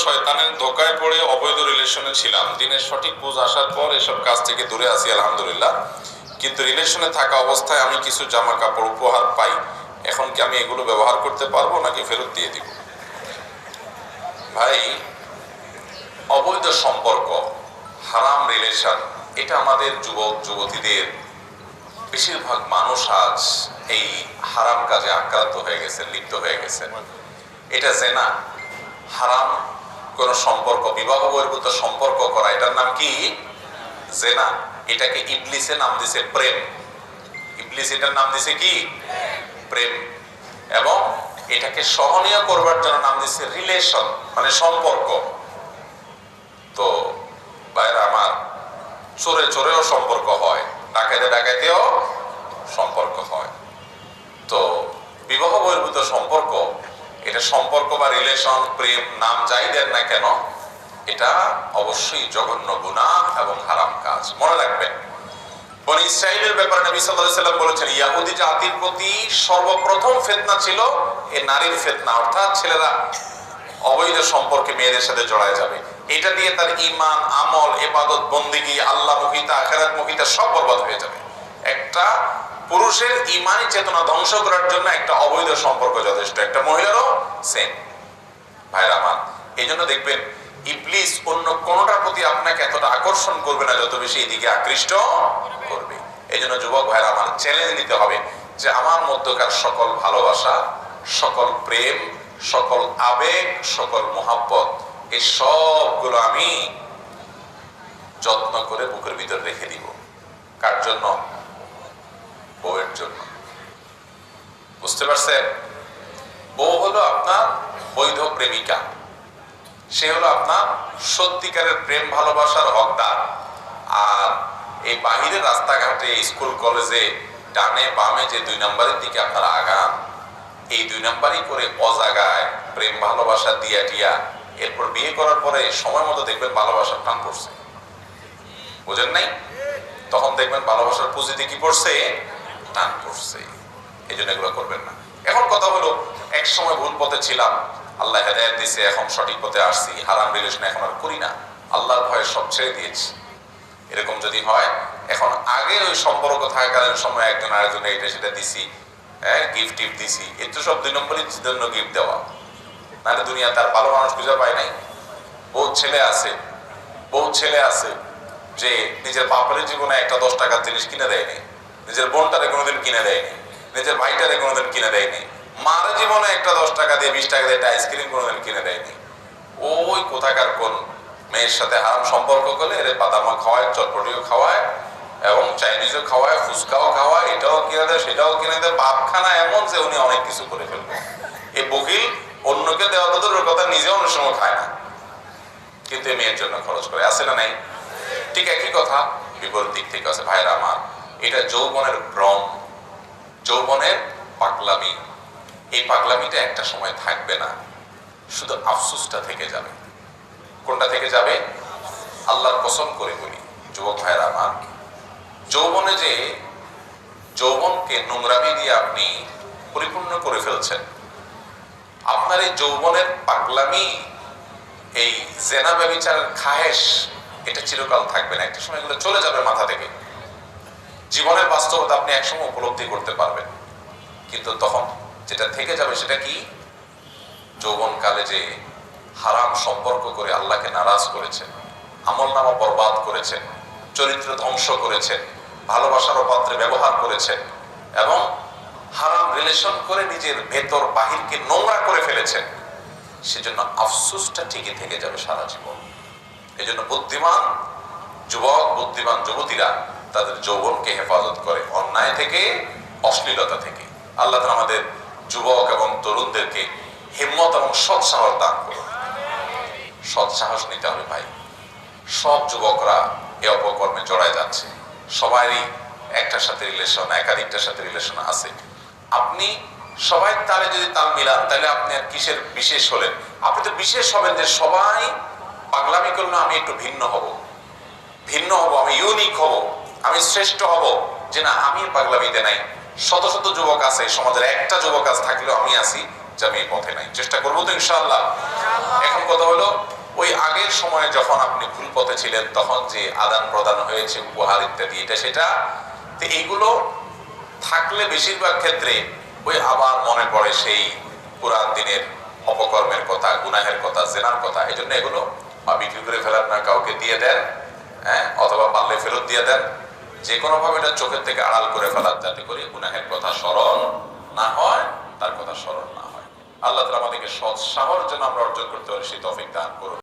শয়তানের ধোকায় পড়ে অবৈধ রিলেশনে ছিলাম। দিনের সঠিক বুঝ আসার পর এসব কাজ থেকে দূরে আছি আলহামদুলিল্লাহ। কিন্তু রিলেশনে থাকা অবস্থায় আমি কিছু জামা কাপড় উপহার পাই। এখন কি আমি এগুলো ব্যবহার করতে পারবো নাকি ফেরত দিয়ে দিব? ভাই, অবৈধ সম্পর্ক, হারাম রিলেশন, এটা আমাদের যুবক যুবতীদের বেশিরভাগ মানুষ আজ এই হারাম কাজে আক্রান্ত হয়ে গেছে, লিপ্ত হয়ে গেছে। এটা জেনা, হারাম কোন সম্পর্ক, বিবাহ বহির্ভূত সম্পর্ক করা, এটার নাম কি? জেনা। এটাকে ইবলিসে নাম দিছে প্রেম। ইবলিস এটার নাম দিছে কি? প্রেম। এবং এটাকে সহনীয় করবার জন্য নাম দিছে রিলেশন, মানে সম্পর্ক। তো ভাইরা আমার, চোরে চোরেও সম্পর্ক হয়, ডাকাইতে ডাকাইতেও সম্পর্ক হয়। তো বিবাহ বহির্ভূত সম্পর্ক, এটা সম্পর্ক বা রিলেশন, প্রেম, নাম যাই দেন না কেন, এটা অবশ্যই জঘন্য গুনাহ এবং হারাম কাজ। মনে রাখবেন, বনি ইসরাইলের ব্যাপারে নবী সাল্লাল্লাহু আলাইহি ওয়াসাল্লাম বলেছেন, ইহুদি জাতির প্রতি সর্বপ্রথম ফিতনা ছিল এই নারীর ফিতনা, অর্থাৎ ছেলেরা অবৈধ সম্পর্কে মেয়েদের সাথে জড়ায় যাবে। এটা দিয়ে তার ঈমান, আমল, ইবাদত, বন্দেগী, আল্লাহমুখিতা, আখিরাত মুখিতা সব বরবাদ হয়ে যাবে। একটা পুরুষের ঈমানি চেতনা ধ্বংস করার জন্য একটা অবৈধ সম্পর্ক যথেষ্ট, একটা মহিলারও সেম। ভাইরা আমার, এই জন্য দেখবেন ইবলিস অন্য কোনটার প্রতি আপনাকে এতটা আকর্ষণ করবে না যত বেশি এদিকে আকৃষ্ট করবে। এই জন্য যুবক ভাইরা আমার, চ্যালেঞ্জ নিতে হবে যে আমার মধ্যকার সকল ভালোবাসা, সকল প্রেম, সকল আবেগ, সকল মোহাব্বত, এই সবগুলো আমি যত্ন করে বুকের ভিতর রেখে দিব। কার জন্য? বউয়ের জন্য। বুঝতে পারছেন? বউ হলো আপনার বৈধ প্রেমিকা, সে হলো আপনার সত্যিকারের প্রেম ভালোবাসার হকদার। আর এই বাহিরের রাস্তাঘাটে, স্কুল কলেজে ডানে বামে যে 2 নম্বরের দিকে আপনারা আগান, এই 2 নম্বরই করে অজাগায় প্রেম ভালোবাসা দিয়া টিয়া, এরপর বিয়ে করার পরে সময় মতো দেখবেন ভালোবাসার টান পড়ছে। বুঝেন নাই? তখন দেখবেন ভালোবাসার পুঁজিতে কি পড়ছে? টান পড়ছে। এই জন্য এগুলো করবেন না। এখন কথা হলো, এক সময় ভুল পথে ছিলাম, আল্লাহ হেদায়েত দিয়েছে, এখন সঠিক পথে আসছি, হারাম রিলেশন এখন আর করি না, আল্লাহর ভয়ে সব ছেড়ে দিয়েছি। এরকম যদি হয়, এখন আগে ওই সম্পর্ক থাকাকালীন সময় একজন আরেকজনে এটা সেটা দিছি, গিফট টিফট দিছি, এ তো সব 2 নম্বরের জন্য গিফট দেওয়া। নাহলে দুনিয়া তার ভালো মানুষ খুঁজে পায় নাই। বহুত ছেলে আছে যে নিজের বাপের জীবনে একটা 10 টাকার জিনিস কিনে দেয়নি, নিজের বোনটারে কোনোদিন কিনে দেয়নি, নিজের ভাইটারে কোনোদিন কিনে দেয়নি, মার জীবনে একটা 10 টাকা দিয়ে 20 টাকা দিয়ে একটা আইসক্রিম কোনোদিন কিনে দেয়নি। ওই কোথাকার কোন মেয়ের সাথে হারাম সম্পর্ক করলে এর বাদামা খাওয়ায়, চটপটিও খাওয়ায়, এবং চাইনিজও খাওয়ায়, ফুচকাও খাওয়ায়, এটাও কিনে দেয়, সেটাও কিনে দেয়। বাপখানা এমন যে উনি অনেক কিছু করে ফেলবে। এই বকিল অন্যকে দেওয়া তো দূরের কথা, নিজে অনেক সময় খায় না, কিন্তু এই মেয়ের জন্য খরচ করে। আছে না নাই? ঠিক একই কথা বিপরীত দিক থেকে আছে। ভাইরা আমার, এটা যৌবনের ভ্রম, যৌবনের পাগলামি। এই পাগলামিটা একটা সময় থাকবে না, শুধু আফসোসটা থেকে যাবে। কোনটা থেকে যাবে? আল্লাহর কসম করে বলি যুবক ভাইরা আমার, যৌবনে যে যৌবনকে নোংরামি দিয়ে আপনি পরিপূর্ণ করে ফেলছেন, আপনার এই যৌবনের পাগলামি, এই জেনা ব্যভিচারের খায়েশ, এটা চিরকাল থাকবে না। একটা সময় এগুলো চলে যাবে মাথা থেকে। জীবনের বাস্তবতা আপনি একসময় উপলব্ধি করতে পারবেন, কিন্তু তখন যেটা থেকে যাবে সেটা কি? যৌবনকালে যে হারাম সম্পর্ক করে আল্লাহকে নারাজ করেছেন, আমল নামা বরবাদ করেছেন, চরিত্র ধ্বংস করেছেন, ভালোবাসার অপাত্রে ব্যবহার করেছেন, এবং হারাম রিলেশন করে নিজের ভেতর বাহিরকে নোংরা করে ফেলেছেন, সেজন্য আফসোসটা ঠিকই থেকে যাবে সারা জীবন। এই জন্য বুদ্ধিমান যুবক, বুদ্ধিমান যুবতীরা তাদের যৌবনকে হেফাজত করে অন্যায় থেকে, অশ্লীলতা থেকে। আল্লাহ তাআলা আমাদের যুবক এবং তরুণদেরকে হিম্মত এবং সৎসাহস দান করুন। সৎসাহস নিতে হবে ভাই। সব যুবকরা এ অপকর্মে জড়ায় যাচ্ছে, সবারই একটার সাথে রিলেশন, একাধিকটার সাথে রিলেশন আছে। আপনি সবাই তালে যদি তাল মিলান, তাহলে আপনি আর কিসের বিশেষ হলেন? আপনি তো বিশেষ হবেন যে সবাই পাগলামি করলে আমি একটু ভিন্ন হব, আমি ইউনিক হব, আমি শ্রেষ্ঠ হব, যে না আমি পাগলামিতে নাই। শত শত যুবক আছে সমাজের, একটা যুবক আজ থাকলেও আমি আছি যে আমি এই পথে নাই। চেষ্টা করবো তো ইনশাআল্লাহ। এখন কথা হলো, ওই আগের সময়ে যখন আপনি ভুল পথে ছিলেন তখন যে আদান প্রদান হয়েছে উপহার ইত্যাদি এটা সেটা, তো এইগুলো থাকলে বেশিরভাগ ক্ষেত্রে ওই আবার মনে পড়ে সেই পুরান দিনের অপকর্মের কথা, গুনাহের কথা, জেনার কথা। এই জন্য এগুলো বিক্রি করে ফেলার না, কাউকে দিয়ে দেন, হ্যাঁ, অথবা পারলে ফেরত দিয়ে দেন, যে কোনো ভাবে এটা চোখের থেকে আড়াল করে ফেলার, যাতে করে গুনাহের কথা স্মরণ না হয়, তার কথা স্মরণ না হয়। আল্লাহ তাআলা আমাদেরকে সৎ সাহস যেন আমরা অর্জন করতে পারি সেই তৌফিক দান করুন।